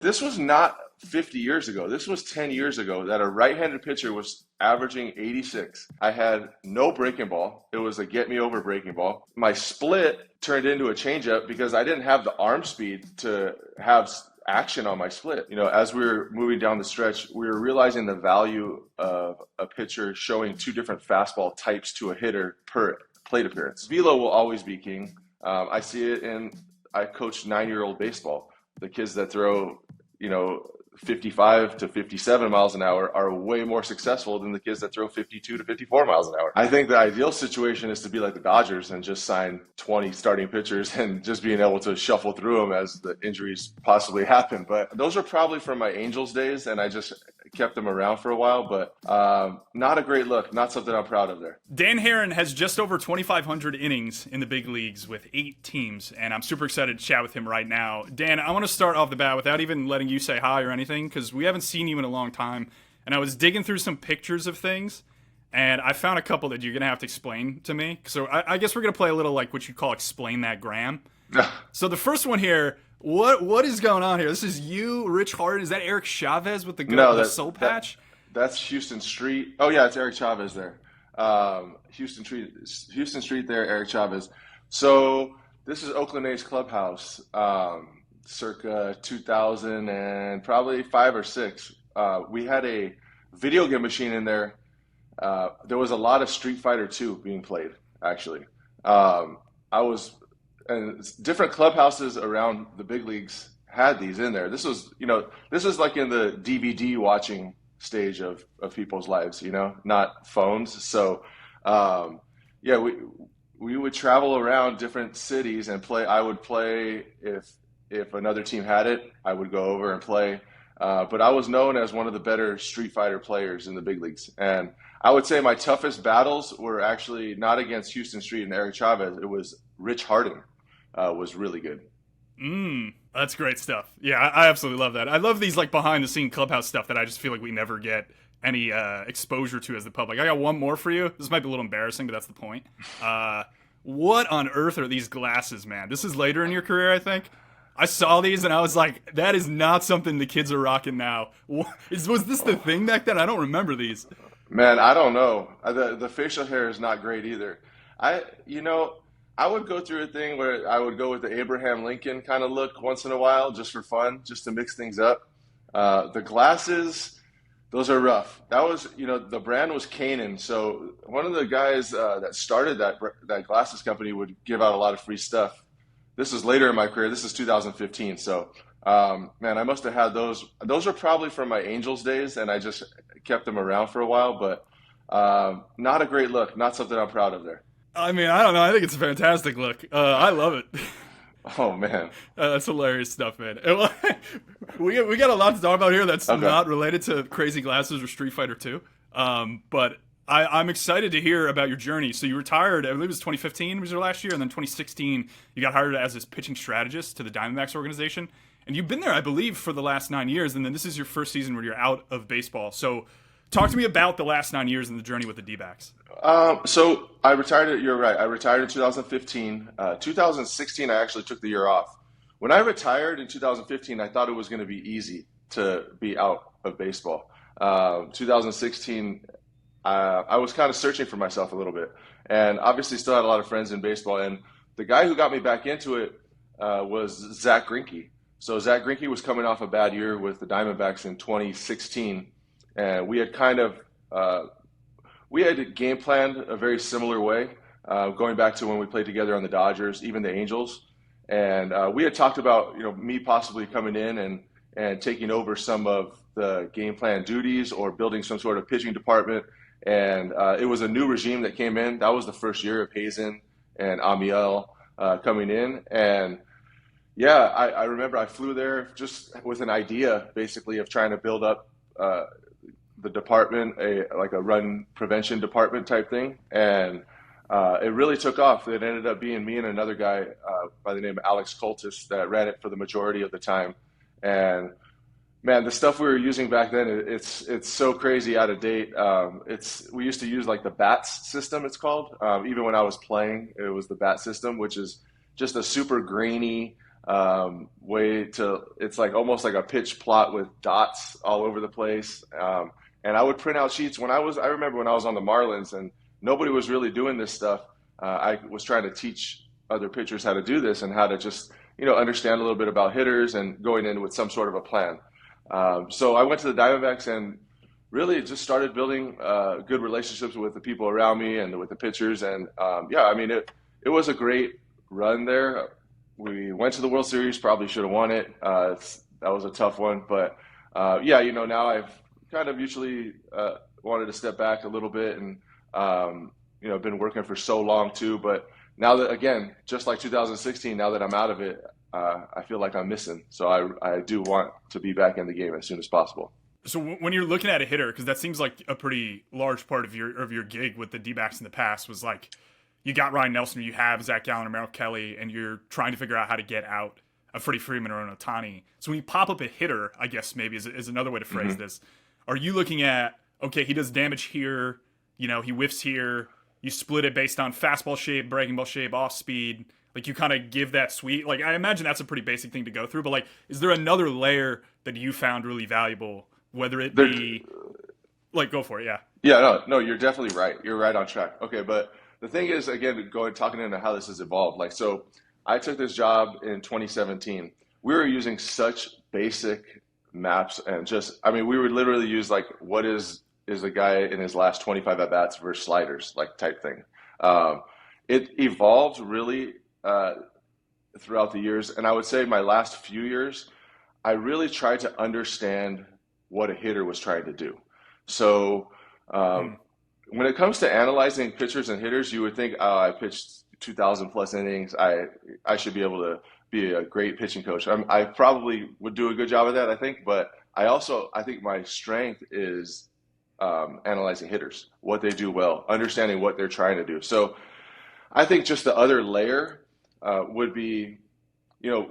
This was not 50 years ago. This was 10 years ago that a right-handed pitcher was averaging 86. I had no breaking ball. It was a get me over breaking ball. My split turned into a changeup because I didn't have the arm speed to have action on my split. As we were moving down the stretch, we were realizing the value of a pitcher showing two different fastball types to a hitter per plate appearance. Velo will always be king. I coach 9-year-old baseball. The kids that throw, 55 to 57 miles an hour are way more successful than the kids that throw 52 to 54 miles an hour. I think the ideal situation is to be like the Dodgers and just sign 20 starting pitchers and just being able to shuffle through them as the injuries possibly happen. But those are probably from my Angels days, and I just kept them around for a while, but not a great look, not something I'm proud of there. Dan Haren has just over 2,500 innings in the big leagues with 8 teams, and I'm super excited to chat with him right now. Dan, I want to start off the bat without even letting you say hi or anything, because we haven't seen you in a long time, and I was digging through some pictures of things, and I found a couple that you're going to have to explain to me. So I guess we're going to play a little like what you call Explain That Graham. So the first one here, what is going on here? This is you, Rich Hart. Is that Eric Chavez with the soul patch? That's Houston Street. Oh yeah, it's Eric Chavez there. Houston Street there, Eric Chavez. So this is Oakland A's clubhouse, circa 2000 and probably 5 or 6. We had a video game machine in there. There was a lot of Street Fighter 2 being played, actually. And different clubhouses around the big leagues had these in there. This was like in the DVD watching stage of people's lives, not phones. So, we would travel around different cities and play. I would play if another team had it, I would go over and play. But I was known as one of the better Street Fighter players in the big leagues. And I would say my toughest battles were actually not against Houston Street and Eric Chavez. It was Rich Harden. Was really good. That's great stuff. Yeah, I absolutely love that. I love these like behind the scene clubhouse stuff that I just feel like we never get any exposure to as the public. I got one more for you. This might be a little embarrassing, but that's the point. What on earth are these glasses, man? This is later in your career, I think. I saw these and I was like, that is not something the kids are rocking now. Was this the thing back then? I don't remember these. Man, I don't know. The facial hair is not great either. I would go through a thing where I would go with the Abraham Lincoln kind of look once in a while, just for fun, just to mix things up. The glasses, those are rough. That was, the brand was Kanan. So one of the guys that started that glasses company would give out a lot of free stuff. This is later in my career. This is 2015. So, man, I must have had those. Those are probably from my Angels days, and I just kept them around for a while. But not a great look. Not something I'm proud of there. I mean, I don't know. I think it's a fantastic look. I love it. Oh, man. That's hilarious stuff, man. We got a lot to talk about here that's not related to Crazy Glasses or Street Fighter 2. But I'm excited to hear about your journey. So you retired, I believe it was 2015 was your last year, and then 2016 you got hired as this pitching strategist to the Diamondbacks organization. And you've been there, I believe, for the last 9 years, and then this is your first season where you're out of baseball. So talk to me about the last 9 years and the journey with the D-backs. So I retired, you're right, I retired in 2015. 2016, I actually took the year off. When I retired in 2015, I thought it was going to be easy to be out of baseball. 2016, I was kind of searching for myself a little bit, and obviously still had a lot of friends in baseball. And the guy who got me back into it was Zach Greinke. So Zach Greinke was coming off a bad year with the Diamondbacks in 2016, and we had game planned a very similar way, going back to when we played together on the Dodgers, even the Angels. And we had talked about, me possibly coming in and taking over some of the game plan duties or building some sort of pitching department. And it was a new regime that came in. That was the first year of Hazen and Amiel coming in. And yeah, I remember I flew there just with an idea, basically, of trying to build up the department, like a run prevention department type thing. And it really took off. It ended up being me and another guy by the name of Alex Coltis that ran it for the majority of the time. And man, the stuff we were using back then, it's so crazy out of date. We used to use like the BATS system, it's called. Even when I was playing, it was the BAT system, which is just a super grainy, way to, it's like almost like a pitch plot with dots all over the place. And I would print out sheets I remember when I was on the Marlins and nobody was really doing this stuff. I was trying to teach other pitchers how to do this and how to just, understand a little bit about hitters and going in with some sort of a plan. So I went to the Diamondbacks and really just started building good relationships with the people around me and with the pitchers. And it was a great run there. We went to the World Series, probably should have won it. That was a tough one. But now I've kind of usually wanted to step back a little bit and, been working for so long too. But now that, again, just like 2016, now that I'm out of it, I feel like I'm missing. So I do want to be back in the game as soon as possible. So when you're looking at a hitter, because that seems like a pretty large part of your gig with the D-backs in the past was like, you got Ryan Nelson, or you have Zach Gallen or Merrill Kelly, and you're trying to figure out how to get out a Freddie Freeman or an Ohtani. So when you pop up a hitter, I guess maybe is another way to phrase this, are you looking at, okay, he does damage here, he whiffs here, you split it based on fastball shape, breaking ball shape, off speed, like you kind of give that suite? Like I imagine that's a pretty basic thing to go through, but like, is there another layer that you found really valuable, whether it be, like, go for it, yeah. Yeah, no, you're definitely right. You're right on track. Okay, but the thing is, again, talking into how this has evolved. Like, so I took this job in 2017. We were using such basic maps and we would literally use like, what is a guy in his last 25 at bats versus sliders, like type thing. It evolved really throughout the years. And I would say my last few years, I really tried to understand what a hitter was trying to do. So, when it comes to analyzing pitchers and hitters, you would think, oh, I pitched 2,000 plus innings. I should be able to be a great pitching coach. I probably would do a good job of that, I think. But I think my strength is analyzing hitters, what they do well, understanding what they're trying to do. So I think just the other layer would be,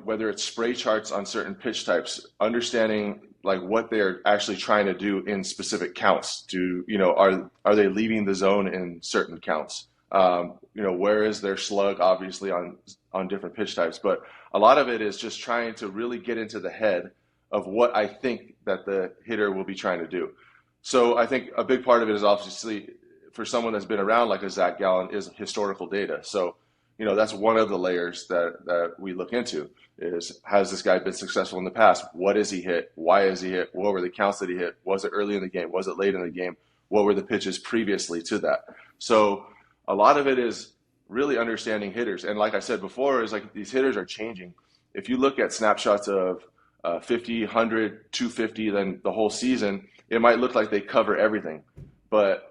whether it's spray charts on certain pitch types, understanding like what they're actually trying to do in specific counts. Are they leaving the zone in certain counts? Where is their slug, obviously on different pitch types, but a lot of it is just trying to really get into the head of what I think that the hitter will be trying to do. So I think a big part of it is obviously for someone that's been around like a Zach Gallen is historical data. So, that's one of the layers that we look into is, has this guy been successful in the past? What has he hit? Why has he hit? What were the counts that he hit? Was it early in the game? Was it late in the game? What were the pitches previously to that? So a lot of it is really understanding hitters. And like I said before, is like these hitters are changing. If you look at snapshots of 50, 100, 250, then the whole season, it might look like they cover everything. But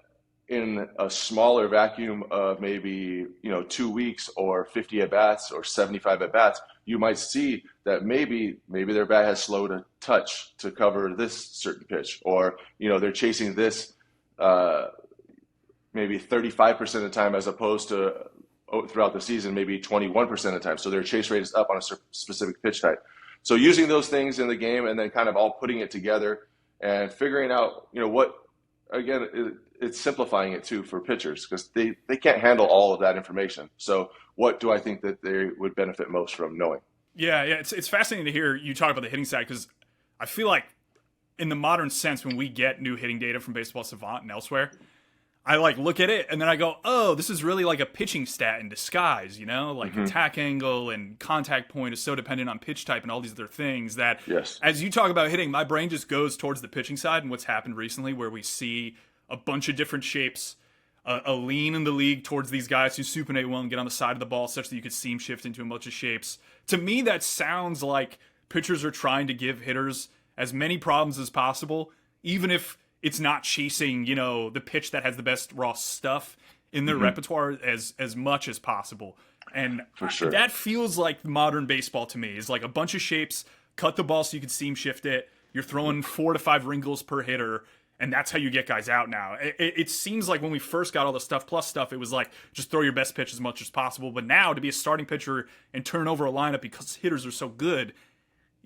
in a smaller vacuum of maybe 2 weeks or 50 at bats or 75 at bats, you might see that maybe their bat has slowed a touch to cover this certain pitch, or they're chasing this maybe 35% of the time as opposed to throughout the season maybe 21% of the time. So their chase rate is up on a specific pitch type. So using those things in the game and then kind of all putting it together and figuring out what, again, it's simplifying it too for pitchers because they can't handle all of that information. So what do I think that they would benefit most from knowing? Yeah, it's fascinating to hear you talk about the hitting side because I feel like in the modern sense, when we get new hitting data from Baseball Savant and elsewhere, I like look at it and then I go, oh, this is really like a pitching stat in disguise, like attack angle and contact point is so dependent on pitch type and all these other things that as you talk about hitting, my brain just goes towards the pitching side and what's happened recently where we see a bunch of different shapes, a lean in the league towards these guys who supinate well and get on the side of the ball such that you could seam shift into a bunch of shapes. To me, that sounds like pitchers are trying to give hitters as many problems as possible, even if it's not chasing, the pitch that has the best raw stuff in their repertoire as much as possible. And for sure, that feels like modern baseball to me. Is like a bunch of shapes, cut the ball so you can seam shift it. You're throwing 4 to 5 wrinkles per hitter. And that's how you get guys out now. It seems like when we first got all the stuff plus stuff, it was like, just throw your best pitch as much as possible. But now, to be a starting pitcher and turn over a lineup because hitters are so good,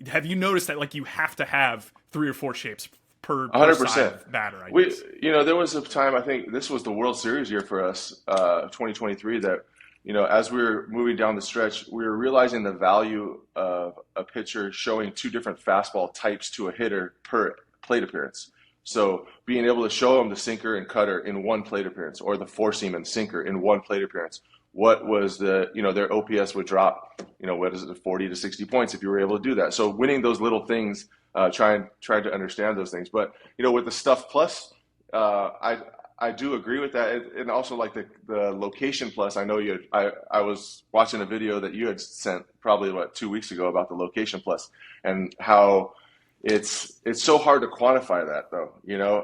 have you noticed that like you have to have 3 or 4 shapes per 100% batter? I guess. There was a time, I think this was the World Series year for us, 2023, that as we were moving down the stretch, we were realizing the value of a pitcher showing two different fastball types to a hitter per plate appearance. So being able to show them the sinker and cutter in one plate appearance, or the four seam and sinker in one plate appearance, what was their OPS would drop, what is it, 40 to 60 points if you were able to do that. So winning those little things, trying to understand those things. But, with the Stuff Plus, I do agree with that. And also like the Location Plus, I know I was watching a video that you had sent probably 2 weeks ago about the Location Plus and how it's so hard to quantify that though,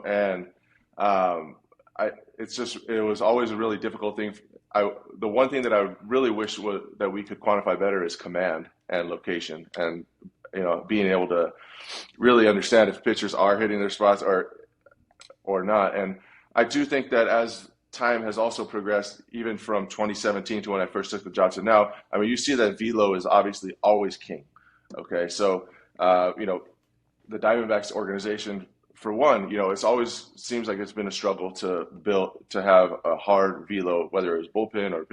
and it was always a really difficult thing. The one thing that I really wish that we could quantify better is command and location, and being able to really understand if pitchers are hitting their spots or not. And I do think that as time has also progressed, even from 2017 to when I first took the job to now, you see that velo is obviously always king. Okay, so the Diamondbacks organization, for one, it's always seems like it's been a struggle to have a hard velo, whether it was bullpen or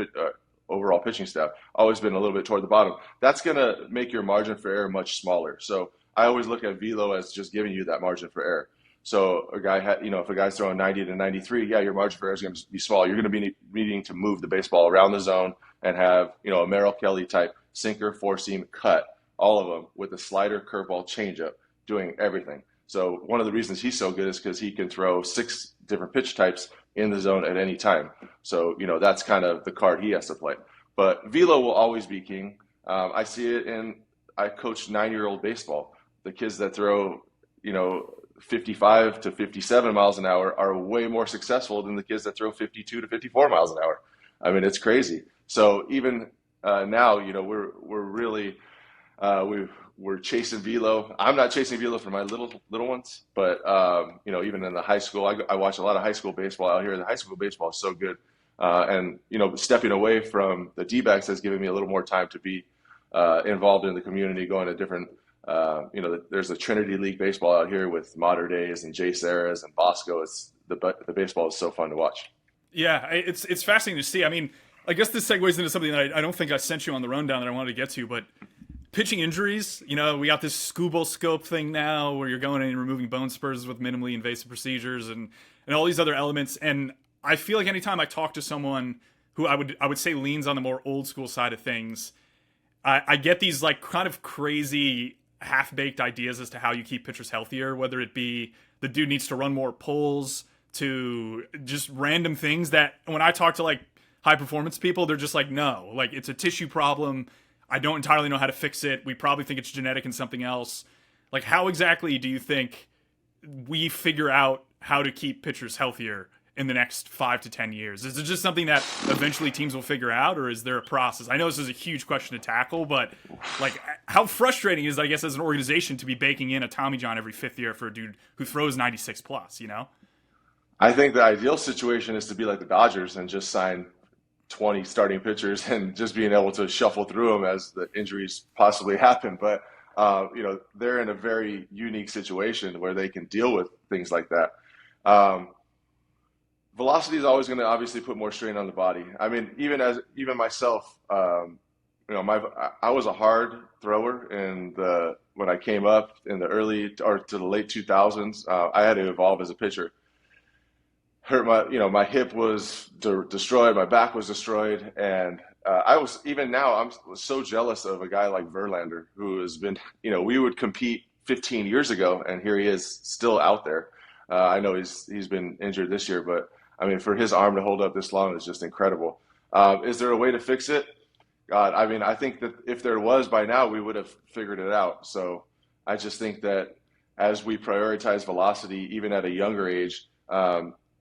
overall pitching staff, always been a little bit toward the bottom. That's going to make your margin for error much smaller. So I always look at velo as just giving you that margin for error. So a guy if a guy's throwing 90 to 93, yeah, your margin for error is going to be small. You're going to be needing to move the baseball around the zone and have, a Merrill Kelly type sinker, four seam, cut, all of them with a slider, curveball, changeup, doing everything. So one of the reasons he's so good is because he can throw 6 different pitch types in the zone at any time. So, that's kind of the card he has to play. But velo will always be king. I see it I coach 9-year-old baseball. The kids that throw, 55 to 57 miles an hour are way more successful than the kids that throw 52 to 54 miles an hour. It's crazy. So even now, we're really we're chasing velo. I'm not chasing velo for my little ones, but even in the high school, I watch a lot of high school baseball out here. The high school baseball is so good, and stepping away from the D-backs has given me a little more time to be involved in the community, going to different. There's a Trinity League baseball out here with Mater Days and Jay Serras and Bosco. It's the baseball is so fun to watch. Yeah, it's fascinating to see. I guess this segues into something that I don't think I sent you on the rundown that I wanted to get to, but pitching injuries, we got this scuba scope thing now where you're going in and removing bone spurs with minimally invasive procedures and all these other elements. And I feel like anytime I talk to someone who I would say leans on the more old school side of things, I get these like kind of crazy half-baked ideas as to how you keep pitchers healthier, whether it be the dude needs to run more pulls to just random things that when I talk to like high performance people, they're just like, no, like it's a tissue problem. I don't entirely know how to fix it. We probably think it's genetic and something else. Like, how exactly do you think we figure out how to keep pitchers healthier in the next 5 to 10 years? Is it just something that eventually teams will figure out, or is there a process? I know this is a huge question to tackle, but like, how frustrating is it, I guess, as an organization to be baking in a Tommy John every 5th year for a dude who throws 96 plus, I think the ideal situation is to be like the Dodgers and just sign 20 starting pitchers and just being able to shuffle through them as the injuries possibly happen. But, they're in a very unique situation where they can deal with things like that. Velocity is always going to obviously put more strain on the body. Even myself, I was a hard thrower when I came up in the early or to the late 2000s. I had to evolve as a pitcher. Hurt my hip was destroyed, my back was destroyed, and I'm so jealous of a guy like Verlander who has been, we would compete 15 years ago, and here he is still out there. I know he's been injured this year, but for his arm to hold up this long is just incredible. Is there a way to fix it? God, I think that if there was by now, we would have figured it out. So I just think that as we prioritize velocity, even at a younger age,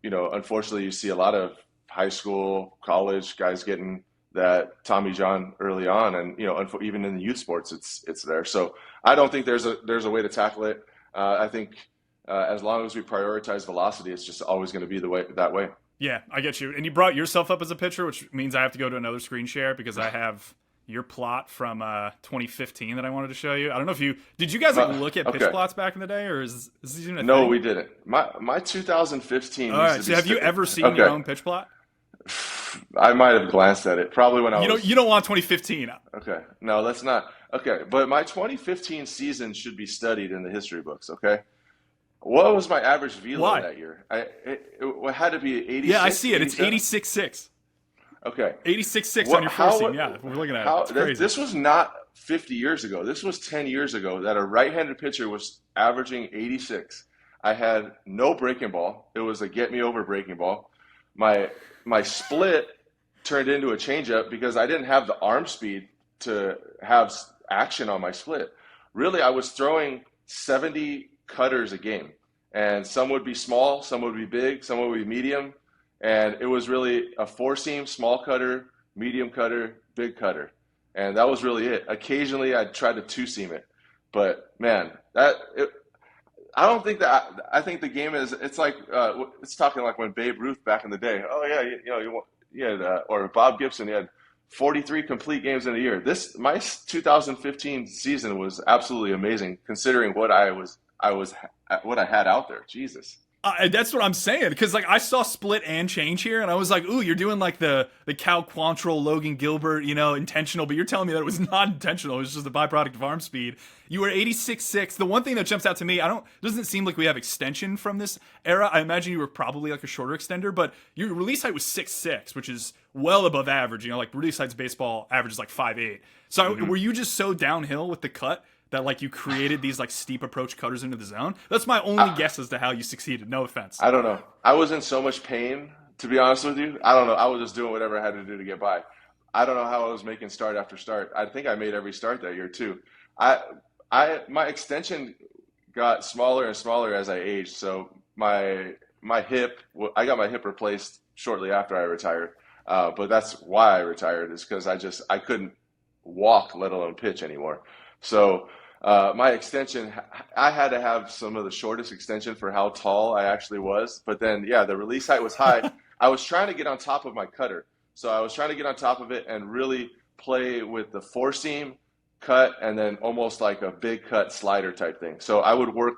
unfortunately, you see a lot of high school, college guys getting that Tommy John early on, and even in the youth sports, it's there. So I don't think there's a way to tackle it. I think as long as we prioritize velocity, it's just always going to be that way. Yeah, I get you. And you brought yourself up as a pitcher, which means I have to go to another screen share because I have your plot from 2015 that I wanted to show you. I don't know if did you guys look at pitch plots back in the day, or is this even a thing? No, we didn't. My 2015. All right. So have you ever seen your own pitch plot? I might have glanced at it probably when I You was. don't want 2015. Okay, no, let's not. Okay, but my 2015 season should be studied in the history books. Okay, what was my average velo Why? that year? It had to be Yeah, I 86, see it. It's 87. 86.6. Okay, 86.6 on what? your four How? seam. Yeah, we're looking at it. It's crazy. This was not 50 years ago. This was 10 years ago that a right-handed pitcher was averaging 86. I had no breaking ball. It was a get me over breaking ball. My my split turned into a changeup because I didn't have the arm speed to have action on my split. Really, I was throwing 70 cutters a game, and some would be small, some would be big, some would be medium, and it was really a four seam, small cutter, medium cutter, big cutter, and that was really it. Occasionally, I'd try to two seam it, but man, I don't think that. I think the game is. It's like it's talking like when Babe Ruth back in the day. Oh yeah, you had or Bob Gibson. He had 43 complete games in a year. My 2015 season was absolutely amazing considering what I had out there. Jesus. That's what I'm saying, because like I saw split and change here, and I was like, "Ooh, you're doing like the Cal Quantrill, Logan Gilbert, intentional." But you're telling me that it was not intentional; it was just a byproduct of arm speed. You were 86.6. The one thing that jumps out to me, doesn't seem like we have extension from this era. I imagine you were probably like a shorter extender, but your release height was 6'6", which is well above average. Like release heights baseball average is like 5'8". So were you just so downhill with the cut that like you created these like steep approach cutters into the zone? That's my only guess as to how you succeeded. No offense. I don't know. I was in so much pain, to be honest with you. I don't know. I was just doing whatever I had to do to get by. I don't know how I was making start after start. I think I made every start that year too. I my extension got smaller and smaller as I aged. So my hip, I got my hip replaced shortly after I retired. But that's why I retired, is because I couldn't walk, let alone pitch anymore. So my extension, I had to have some of the shortest extension for how tall I actually was. But then, yeah, the release height was high. I was trying to get on top of my cutter. So I was trying to get on top of it and really play with the four seam cut and then almost like a big cut slider type thing. So I would work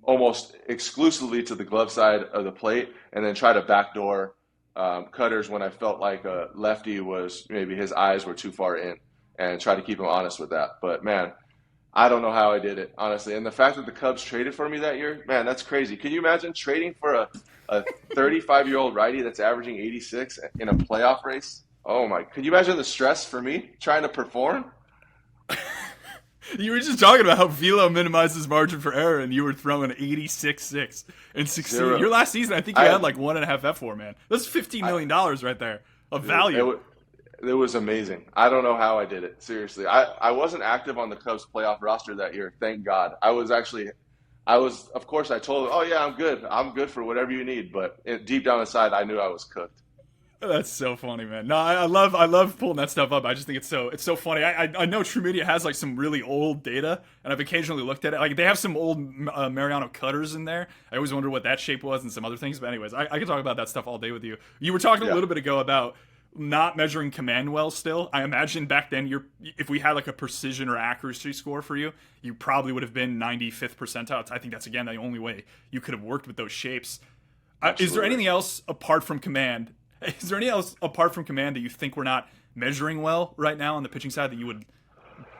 almost exclusively to the glove side of the plate and then try to backdoor cutters when I felt like a lefty was, maybe his eyes were too far in, and try to keep him honest with that. But man, I don't know how I did it, honestly. And the fact that the Cubs traded for me that year, man, that's crazy. Can you imagine trading for a 35-year-old righty that's averaging 86 in a playoff race? Oh my, could you imagine the stress for me trying to perform? You were just talking about how velo minimizes margin for error, and you were throwing 86.6 and succeed. Zero. Your last season, I think you had like 1.5 F4, man. That's $15 million right there of value. It was amazing. I don't know how I did it. Seriously. I wasn't active on the Cubs playoff roster that year. Thank God. Of course I told him, oh yeah, I'm good. I'm good for whatever you need. But deep down inside, I knew I was cooked. That's so funny, man. No, I love pulling that stuff up. I just think it's so funny. I know True Media has like some really old data, and I've occasionally looked at it. Like they have some old Mariano cutters in there. I always wonder what that shape was and some other things. But anyways, I could talk about that stuff all day with you. You were talking a little bit ago about not measuring command well still. I imagine back then if we had like a precision or accuracy score for you, you probably would have been 95th percentile. I think that's, again, the only way you could have worked with those shapes. Is there anything else apart from command? Is there anything else apart from command that you think we're not measuring well right now on the pitching side that you would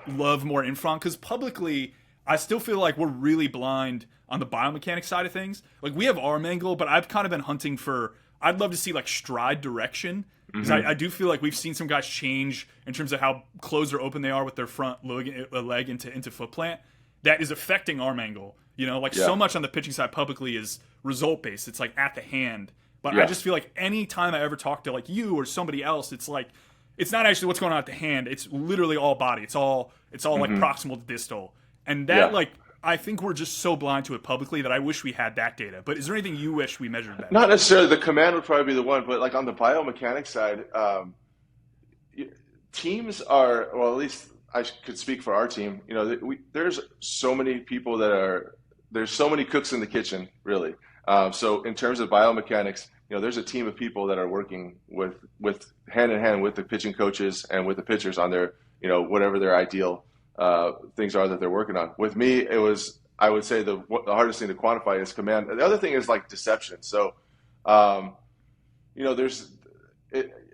love more info on? Because publicly, I still feel like we're really blind on the biomechanics side of things. Like we have arm angle, but I've kind of been hunting for, I'd love to see like stride direction. Because I do feel like we've seen some guys change in terms of how closed or open they are with their front leg into foot plant. That is affecting arm angle. So much on the pitching side publicly is result based. It's like at the hand. But I just feel like any time I ever talk to like you or somebody else, it's like it's not actually what's going on at the hand. It's literally all body. It's all like proximal to distal. And that I think we're just so blind to it publicly that I wish we had that data. But is there anything you wish we measured better? Not necessarily. The command would probably be the one, but like on the biomechanics side, teams are, well, at least I could speak for our team. There's so many people there's so many cooks in the kitchen, really. So in terms of biomechanics, there's a team of people that are working with hand in hand with the pitching coaches and with the pitchers on their, whatever their ideal things are that they're working on. With me, I would say the hardest thing to quantify is command. The other thing is like deception. So,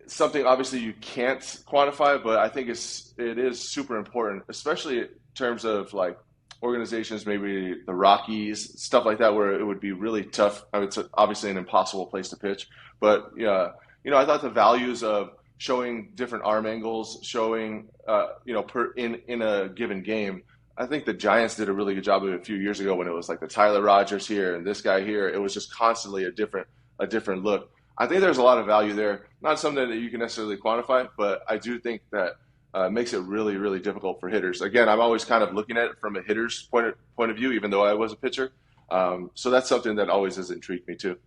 something obviously you can't quantify, but I think it is super important, especially in terms of like organizations, maybe the Rockies, stuff like that, where it would be really tough. I mean, it's obviously an impossible place to pitch, but yeah, I thought the values of showing different arm angles, showing in a given game. I think the Giants did a really good job of it a few years ago when it was like the Tyler Rogers here and this guy here. It was just constantly a different look. I think there's a lot of value there. Not something that you can necessarily quantify, but I do think that makes it really, really difficult for hitters. Again, I'm always kind of looking at it from a hitter's point of view, even though I was a pitcher. So that's something that always has intrigued me too.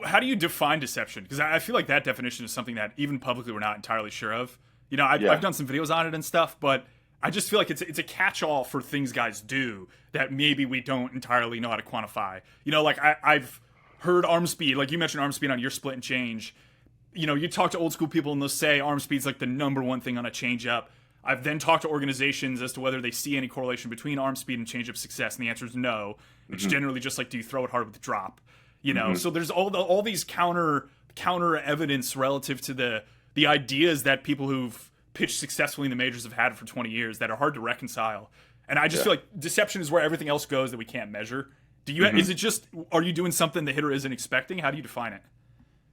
How do you define deception? Because I feel like that definition is something that even publicly we're not entirely sure of. I've done some videos on it and stuff, but I just feel like it's a catch-all for things guys do that maybe we don't entirely know how to quantify. Like I've heard arm speed, like you mentioned arm speed on your split and change. You talk to old school people and they'll say arm speed's like the number one thing on a changeup. I've then talked to organizations as to whether they see any correlation between arm speed and changeup success, and the answer is no. It's generally just like, do you throw it hard with the drop? So there's all these counter evidence relative to the ideas that people who've pitched successfully in the majors have had for 20 years that are hard to reconcile. And I just feel like deception is where everything else goes that we can't measure. Is it just, are you doing something the hitter isn't expecting? How do you define it?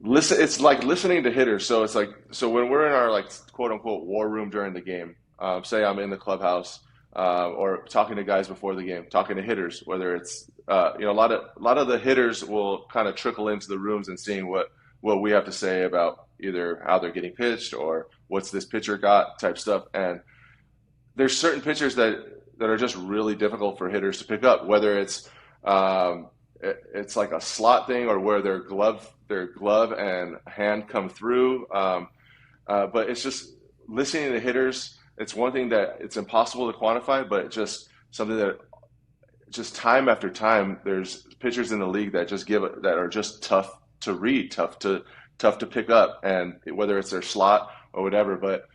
It's like listening to hitters. So it's like, when we're in our like quote unquote war room during the game, say I'm in the clubhouse, or talking to guys before the game, talking to hitters, whether it's, a lot of the hitters will kind of trickle into the rooms and seeing what we have to say about either how they're getting pitched or what's this pitcher got type stuff. And there's certain pitchers that are just really difficult for hitters to pick up, whether it's like a slot thing or where their glove and hand come through. But it's just listening to hitters. It's one thing that it's impossible to quantify, but just something that just time after time, there's pitchers in the league that are just tough to read, tough to pick up, and whether it's their slot or whatever. But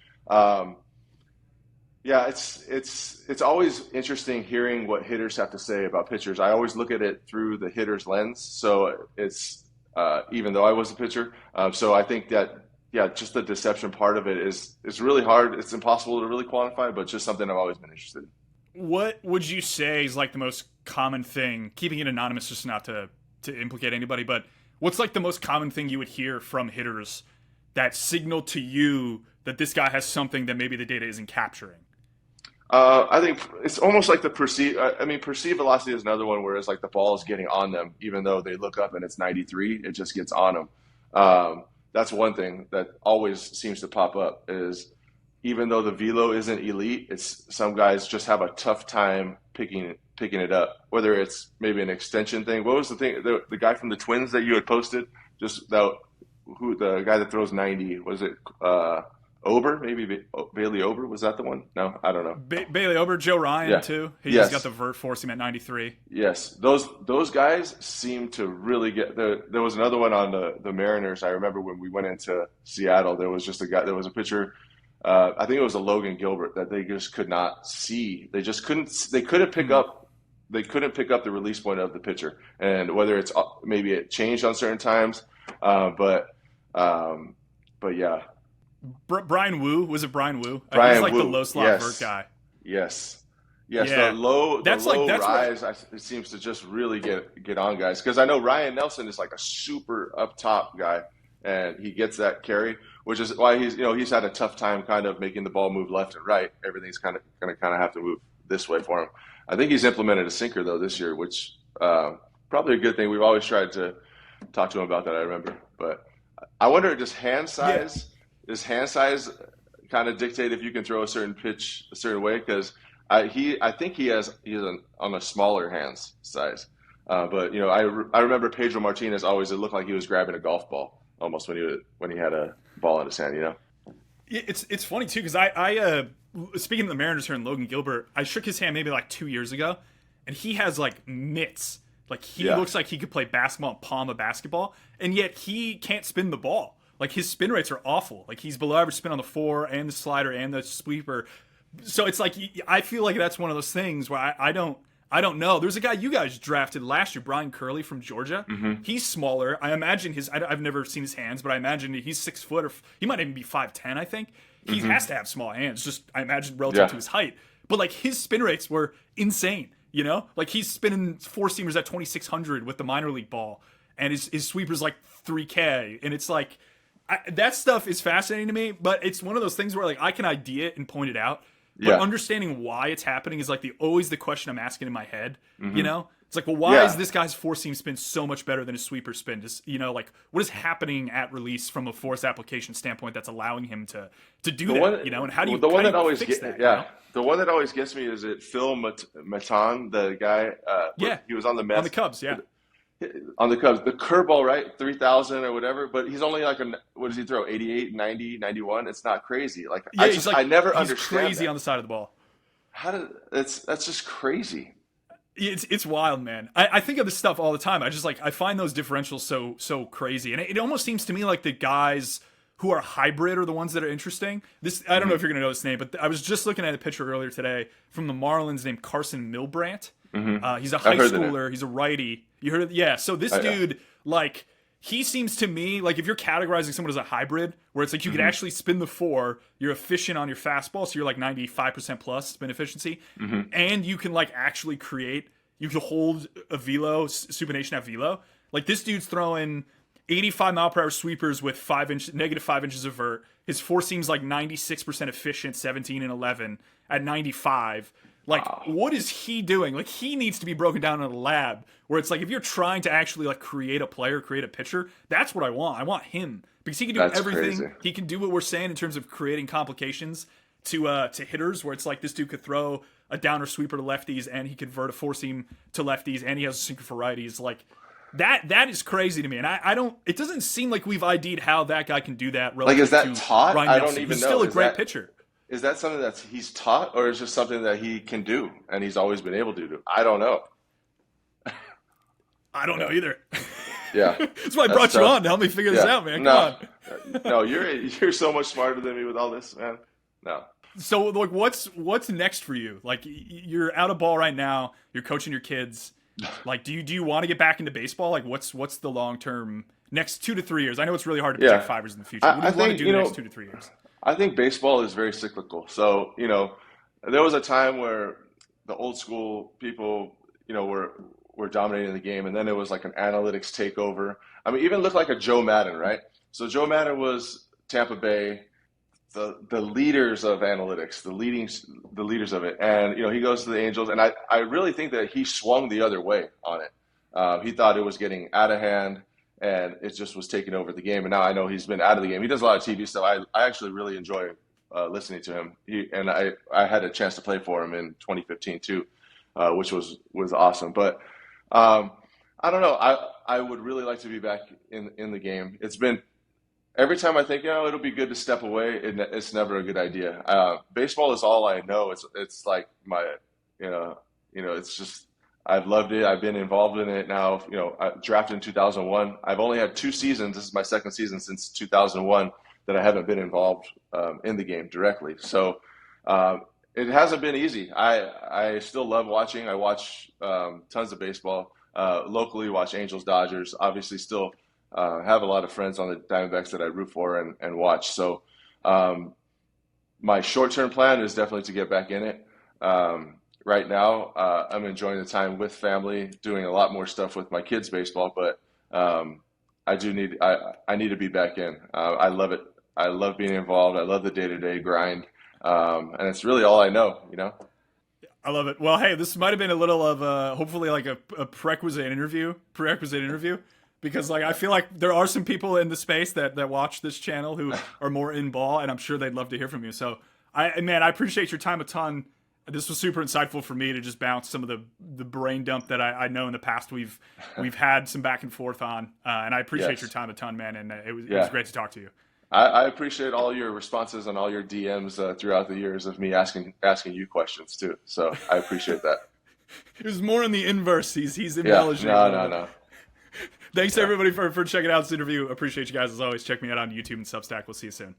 it's always interesting hearing what hitters have to say about pitchers. I always look at it through the hitter's lens. So it's even though I was a pitcher, so I think that just the deception part of it is really hard. It's impossible to really quantify, but just something I've always been interested in. What would you say is like the most common thing, keeping it anonymous just not to implicate anybody, but what's like the most common thing you would hear from hitters that signal to you that this guy has something that maybe the data isn't capturing? I think it's almost like the perceived velocity is another one where it's like the ball is getting on them, even though they look up and it's 93, it just gets on them. That's one thing that always seems to pop up is even though the velo isn't elite, it's some guys just have a tough time picking it up, whether it's maybe an extension thing. What was the thing, the guy from the Twins that you had posted, just that, who the guy that throws 90, was it Ober, maybe Bailey Ober, was that the one? No, I don't know. Bailey Ober, Joe Ryan too. He just got the vert forcing at 93. Yes, those guys seem to really get. There was another one on the Mariners. I remember when we went into Seattle, there was just a guy. There was a pitcher. I think it was a Logan Gilbert that they just could not see. They just couldn't. They couldn't pick up. They couldn't pick up the release point of the pitcher, and whether it's maybe it changed on certain times, but yeah. Brian Wu, was it Brian Wu? Brian he's like Wu, the low slot vert guy. Yes. Yeah. The low rise, it seems to just really get on guys. Because I know Ryan Nelson is like a super up top guy, and he gets that carry, which is why he's had a tough time kind of making the ball move left and right. Everything's kind of going to have to move this way for him. I think he's implemented a sinker though this year, which probably a good thing. We've always tried to talk to him about that. I remember, but I wonder, does hand size? Yeah. Does hand size kind of dictate if you can throw a certain pitch a certain way? Because I think he's on a smaller hands size. But I remember Pedro Martinez always. It looked like he was grabbing a golf ball almost when he had a ball in his hand. It's funny too because I speaking of the Mariners here and Logan Gilbert, I shook his hand maybe like 2 years ago, and he has like mitts. Like he looks like he could play basketball and palm a basketball, and yet he can't spin the ball. Like his spin rates are awful. Like he's below average spin on the 4 and the slider and the sweeper. So it's like I feel like that's one of those things where I don't I don't know. There's a guy you guys drafted last year, Brian Curley from Georgia. He's smaller. I imagine I've never seen his hands, but I imagine he's 6 foot, or he might even be 5'10", I think. He has to have small hands, just I imagine relative to his height. But like his spin rates were insane, you know? Like he's spinning four seamers at 2,600 with the minor league ball, and his sweeper's like 3K, and it's like that stuff is fascinating to me. But it's one of those things where like I can idea it and point it out, but understanding why it's happening is like always the question I'm asking in my head. You know, it's like, well, why is this guy's four seam spin so much better than his sweeper spin? Just, you know, like what is happening at release from a force application standpoint that's allowing him to do that? You know, and how do you fix that? Yeah, you know? The one that always gets me is Phil Maton, the guy. He was on the Mets, on the Cubs. Yeah. On the Cubs, the curveball, right? 3,000 or whatever, but he's only like what does he throw? 88, 90, 91. It's not crazy. Like I never understand. He's crazy on the side of the ball. That's just crazy. It's wild, man. I think of this stuff all the time. I find those differentials so crazy, and it almost seems to me like the guys who are hybrid are the ones that are interesting. I don't know if you're gonna know this name, but I was just looking at a picture earlier today from the Marlins named Carson Milbrandt. He's a high schooler. He's a righty. You heard of it? Yeah. So this dude, like, he seems to me like if you're categorizing someone as a hybrid, where it's like you could actually spin the four, you're efficient on your fastball, so you're like 95% plus spin efficiency, and you can like actually create. You can hold a velo, supination at velo. Like this dude's throwing 85 mile per hour sweepers with negative 5 inches of vert. His four seam's like 96% efficient, 17 and 11 at 95. Like, what is he doing? Like, he needs to be broken down in a lab where it's like, if you're trying to actually like create a player, create a pitcher, that's what I want. I want him because he can do everything. Crazy. He can do what we're saying in terms of creating complications to hitters, where it's like this dude could throw a downer sweeper to lefties and he could vert a four seam to lefties and he has a sinker for righties. Like that is crazy to me. And I don't. It doesn't seem like we've ID'd how that guy can do that. Like, is that taught? Ryan I Nelson. don't even He's know. Still a great pitcher. Is that something that he's taught, or is just something that he can do and he's always been able to do? I don't know. I don't know either. Yeah, that's why I brought you on to help me figure this out, man. Come on. No, you're so much smarter than me with all this, man. No. So, like, what's next for you? Like, you're out of ball right now. You're coaching your kids. Like, do you want to get back into baseball? Like, what's the long term next 2 to 3 years? I know it's really hard to project fibers in the future. What do you want to do the next 2 to 3 years? I think baseball is very cyclical. So, you know, there was a time where the old school people, you know, were dominating the game, and then it was like an analytics takeover. I mean, even look like a Joe Madden, right? So Joe Madden was Tampa Bay, the leaders of analytics, the leaders of it. And, you know, he goes to the Angels, and I really think that he swung the other way on it. He thought it was getting out of hand, and it just was taking over the game. And now I know he's been out of the game. He does a lot of TV stuff. I actually really enjoy listening to him. I had a chance to play for him in 2015 too, which was awesome. But I don't know. I would really like to be back in the game. It's been every time I think, you know, it'll be good to step away. It's never a good idea. Baseball is all I know. It's like my, you know, it's just. I've loved it. I've been involved in it now. You know, I drafted in 2001. I've only had 2 seasons. This is my second season since 2001 that I haven't been involved in the game directly. So it hasn't been easy. I still love watching. I watch tons of baseball locally. Watch Angels, Dodgers. Obviously, still have a lot of friends on the Diamondbacks that I root for and watch. So my short-term plan is definitely to get back in it. Right now, I'm enjoying the time with family, doing a lot more stuff with my kids' baseball, but I need to be back in. I love it. I love being involved. I love the day-to-day grind, and it's really all I know, you know? I love it. Well, hey, this might have been a little of hopefully like a prerequisite interview, because like I feel like there are some people in the space that watch this channel who are more in ball, and I'm sure they'd love to hear from you. So, I appreciate your time a ton. This was super insightful for me to just bounce some of the brain dump that I know in the past we've had some back and forth on, and I appreciate your time a ton, man. And it was great to talk to you. I appreciate all your responses and all your DMs throughout the years of me asking you questions too. So I appreciate that. It was more in the inverse. He's embellishing. No. Thanks everybody for checking out this interview. Appreciate you guys as always. Check me out on YouTube and Substack. We'll see you soon.